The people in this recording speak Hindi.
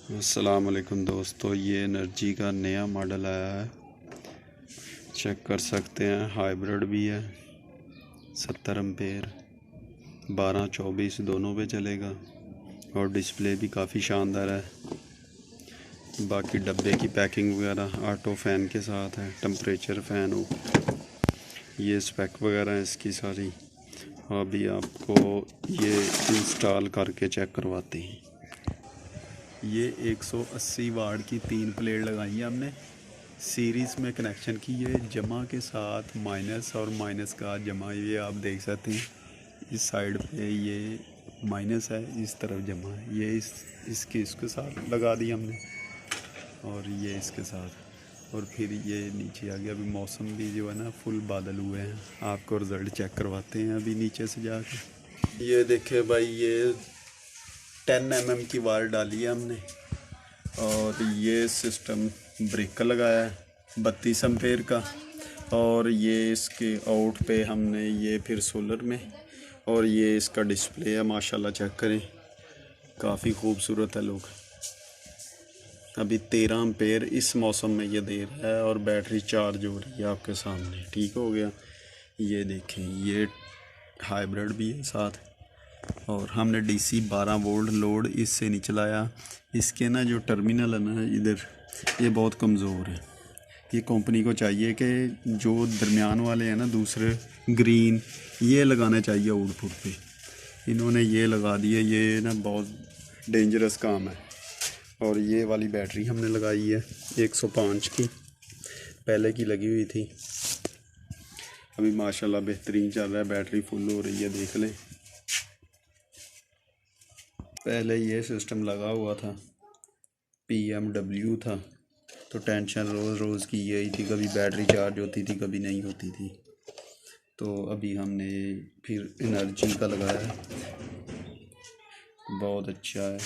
अस्सलाम वालेकुम दोस्तों, ये एनर्जी का नया मॉडल आया है। चेक कर सकते हैं, हाइब्रिड भी है। 70 एम्पेयर 12-24 दोनों पे चलेगा और डिस्प्ले भी काफ़ी शानदार है। बाकी डब्बे की पैकिंग वगैरह ऑटो फ़ैन के साथ है, टेम्परेचर फ़ैन हो। ये स्पेक वगैरह है इसकी सारी। अभी आपको ये इंस्टॉल करके चेक करवाते हैं। ये 180 वाट की 3 प्लेट लगाई है हमने, सीरीज़ में कनेक्शन की है, जमा के साथ माइनस और माइनस का जमा। ये आप देख सकते हैं, इस साइड पे ये माइनस है, इस तरफ जमा है। ये इसके साथ लगा दी हमने और ये इसके साथ, और फिर ये नीचे आ गया। अभी मौसम भी जो है ना फुल बादल हुए हैं। आपको रिज़ल्ट चेक करवाते हैं अभी नीचे से जाके। ये देखे भाई, ये 10 mm की वायर डाली है हमने और ये सिस्टम ब्रेक लगाया है 32 एम्पेयर का। और ये इसके आउट पे हमने ये फिर सोलर में, और ये इसका डिस्प्ले है। माशाल्लाह चेक करें, काफ़ी खूबसूरत है। लोग अभी 13 एम्पेयर इस मौसम में ये दे रहा है और बैटरी चार्ज हो रही है आपके सामने। ठीक हो गया। ये देखें, ये हाइब्रिड भी है साथ, और हमने DC 12 वोल्ट लोड इससे नहीं चलाया। इसके ना जो टर्मिनल है ना इधर, ये बहुत कमज़ोर है। ये कंपनी को चाहिए कि जो दरमियान वाले हैं ना दूसरे ग्रीन, ये लगाने चाहिए आउटपुट पे। इन्होंने ये लगा दिए, ये ना बहुत डेंजरस काम है। और ये वाली बैटरी हमने लगाई है 105 की, पहले की लगी हुई थी। अभी माशाल्लाह बेहतरीन चल रहा है, बैटरी फुल हो रही है, देख लें। पहले ये सिस्टम लगा हुआ था, PMW था, तो टेंशन रोज़ रोज़ की यही थी, कभी बैटरी चार्ज होती थी कभी नहीं होती थी। तो अभी हमने फिर एनर्जी का लगाया है, बहुत अच्छा है।